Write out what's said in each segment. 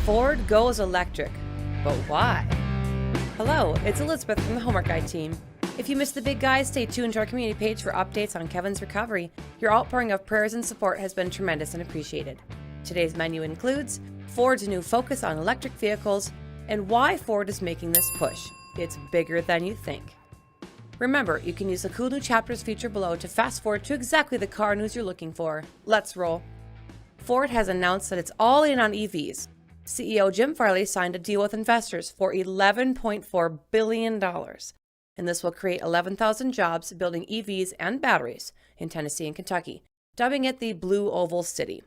Ford goes electric, but why? Hello, it's Elizabeth from the Homework Guide team. If you missed the big guys, stay tuned to our community page for updates on Kevin's recovery. Your outpouring of prayers and support has been tremendous and appreciated. Today's menu includes Ford's new focus on electric vehicles and why Ford is making this push. It's bigger than you think. Remember, you can use the cool new chapters featured below to fast forward to exactly the car news you're looking for. Let's roll. Ford has announced that it's all in on EVs. CEO Jim Farley signed a deal with investors for $11.4 billion. And this will create 11,000 jobs building EVs and batteries in Tennessee and Kentucky, dubbing it the Blue Oval City.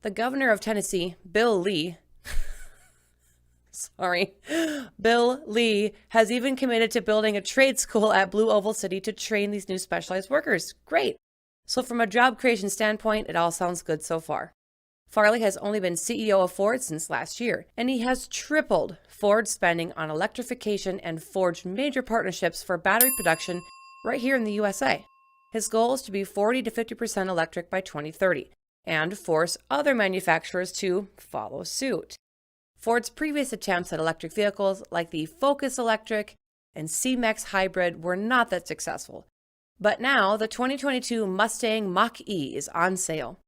The governor of Tennessee, Bill Lee, has even committed to building a trade school at Blue Oval City to train these new specialized workers. Great. So from a job creation standpoint, it all sounds good so far. Farley has only been CEO of Ford since last year, and he has tripled Ford's spending on electrification and forged major partnerships for battery production right here in the USA. His goal is to be 40 to 50% electric by 2030 and force other manufacturers to follow suit. Ford's previous attempts at electric vehicles like the Focus Electric and C-Max Hybrid were not that successful. But now the 2022 Mustang Mach-E is on sale.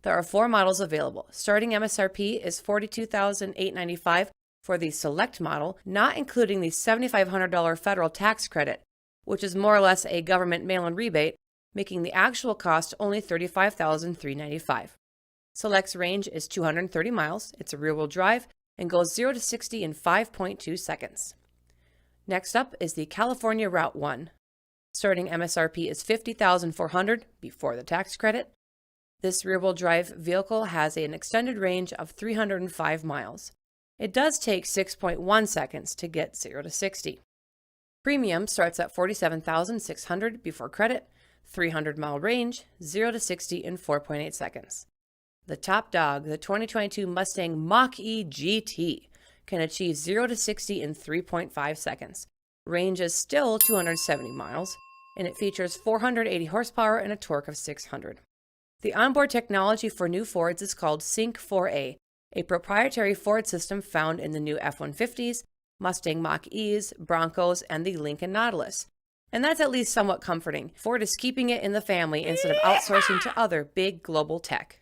There are 4 models available. Starting MSRP is $42,895 for the Select model, not including the $7,500 federal tax credit, which is more or less a government mail-in rebate, making the actual cost only $35,395. Select's range is 230 miles, it's a rear-wheel drive, and goes 0 to 60 in 5.2 seconds. Next up is the California Route 1. Starting MSRP is $50,400 before the tax credit. This rear-wheel drive vehicle has an extended range of 305 miles. It does take 6.1 seconds to get 0 to 60. Premium starts at $47,600 before credit, 300-mile range, 0 to 60 in 4.8 seconds. The top dog, the 2022 Mustang Mach-E GT, can achieve 0 to 60 in 3.5 seconds. Range is still 270 miles, and it features 480 horsepower and a torque of 600. The onboard technology for new Fords is called Sync 4A, a proprietary Ford system found in the new F-150s, Mustang Mach-E's, Broncos, and the Lincoln Nautilus. And that's at least somewhat comforting. Ford is keeping it in the family instead of outsourcing to other big global tech.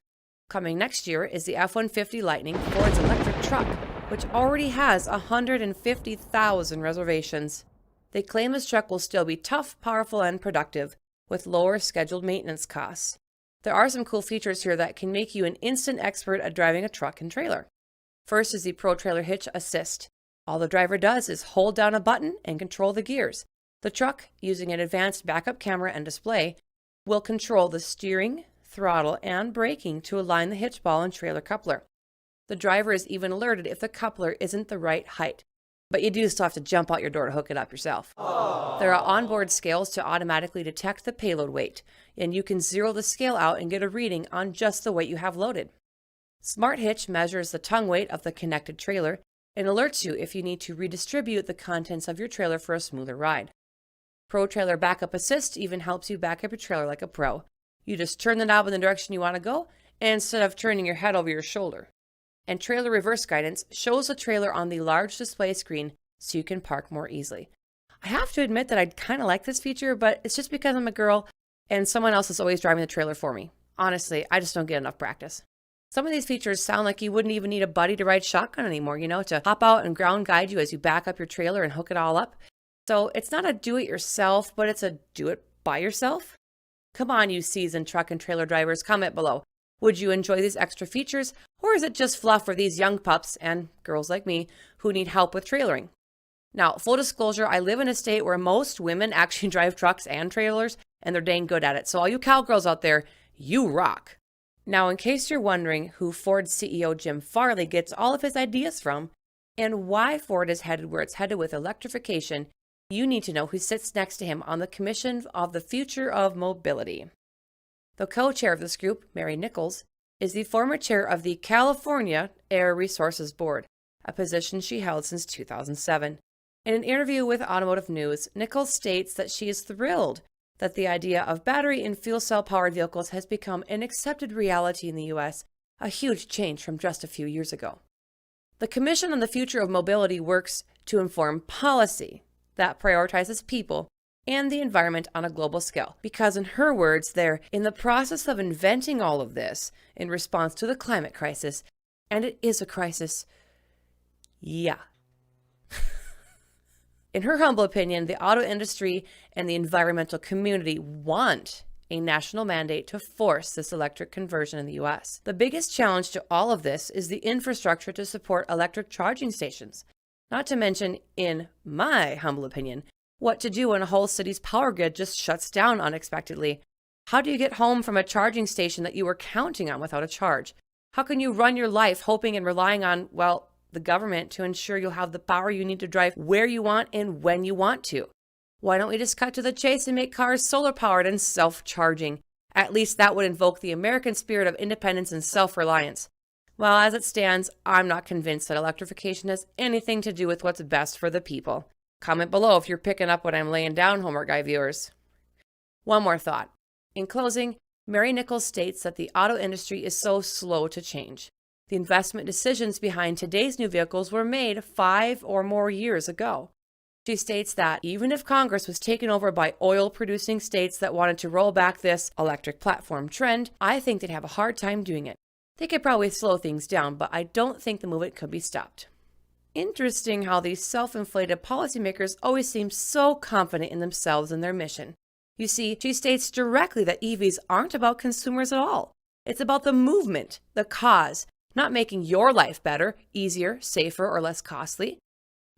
Coming next year is the F-150 Lightning, Ford's electric truck, which already has 150,000 reservations. They claim this truck will still be tough, powerful, and productive, with lower scheduled maintenance costs. There are some cool features here that can make you an instant expert at driving a truck and trailer. First is the Pro Trailer Hitch Assist. All the driver does is hold down a button and control the gears. The truck, using an advanced backup camera and display, will control the steering, throttle, and braking to align the hitch ball and trailer coupler. The driver is even alerted if the coupler isn't the right height, but you do still have to jump out your door to hook it up yourself. Aww. There are onboard scales to automatically detect the payload weight, and you can zero the scale out and get a reading on just the weight you have loaded. Smart Hitch measures the tongue weight of the connected trailer and alerts you if you need to redistribute the contents of your trailer for a smoother ride. Pro Trailer Backup Assist even helps you back up your trailer like a pro. You just turn the knob in the direction you want to go instead of turning your head over your shoulder. And Trailer Reverse Guidance shows the trailer on the large display screen so you can park more easily. I have to admit that I kind of like this feature, but it's just because I'm a girl and someone else is always driving the trailer for me. Honestly, I just don't get enough practice. Some of these features sound like you wouldn't even need a buddy to ride shotgun anymore, to hop out and ground guide you as you back up your trailer and hook it all up. So it's not a do-it-yourself, but it's a do-it-by-yourself. Come on, you seasoned truck and trailer drivers, comment below. Would you enjoy these extra features, or is it just fluff for these young pups and girls like me who need help with trailering? Now, full disclosure, I live in a state where most women actually drive trucks and trailers, and they're dang good at it. So all you cowgirls out there, you rock. Now, in case you're wondering who Ford CEO Jim Farley gets all of his ideas from, and why Ford is headed where it's headed with electrification, you need to know who sits next to him on the Commission of the Future of Mobility. The co-chair of this group, Mary Nichols, is the former chair of the California Air Resources Board, a position she held since 2007. In an interview with Automotive News, Nichols states that she is thrilled that the idea of battery and fuel cell-powered vehicles has become an accepted reality in the U.S., a huge change from just a few years ago. The Commission on the Future of Mobility works to inform policy that prioritizes people and the environment on a global scale. Because in her words, they're in the process of inventing all of this in response to the climate crisis. And it is a crisis. Yeah. In her humble opinion, the auto industry and the environmental community want a national mandate to force this electric conversion in the US. The biggest challenge to all of this is the infrastructure to support electric charging stations. Not to mention, in my humble opinion, what to do when a whole city's power grid just shuts down unexpectedly. How do you get home from a charging station that you were counting on without a charge? How can you run your life hoping and relying on, well, the government to ensure you'll have the power you need to drive where you want and when you want to? Why don't we just cut to the chase and make cars solar-powered and self-charging? At least that would invoke the American spirit of independence and self-reliance. Well, as it stands, I'm not convinced that electrification has anything to do with what's best for the people. Comment below if you're picking up what I'm laying down, Homework Guy viewers. One more thought. In closing, Mary Nichols states that the auto industry is so slow to change. The investment decisions behind today's new vehicles were made 5 or more years ago. She states that even if Congress was taken over by oil-producing states that wanted to roll back this electric platform trend, I think they'd have a hard time doing it. They could probably slow things down, but I don't think the movement could be stopped. Interesting how these self-inflated policymakers always seem so confident in themselves and their mission. You see, she states directly that EVs aren't about consumers at all. It's about the movement, the cause, not making your life better, easier, safer, or less costly.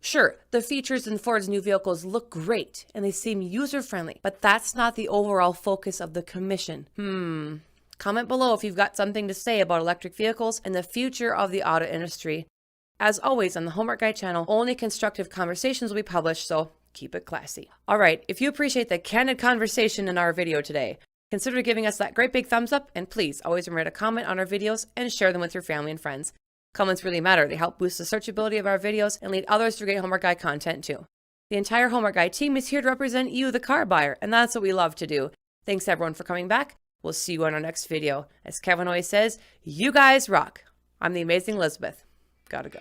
Sure, the features in Ford's new vehicles look great and they seem user-friendly, but that's not the overall focus of the commission. Comment below if you've got something to say about electric vehicles and the future of the auto industry. As always, on the Homework Guy channel, only constructive conversations will be published, so keep it classy. All right, if you appreciate the candid conversation in our video today, consider giving us that great big thumbs up, and please always remember to comment on our videos and share them with your family and friends. Comments really matter. They help boost the searchability of our videos and lead others to great Homework Guy content too. The entire Homework Guy team is here to represent you, the car buyer, and that's what we love to do. Thanks everyone for coming back. We'll see you on our next video. As Kevin always says, you guys rock. I'm the amazing Elizabeth. Gotta go.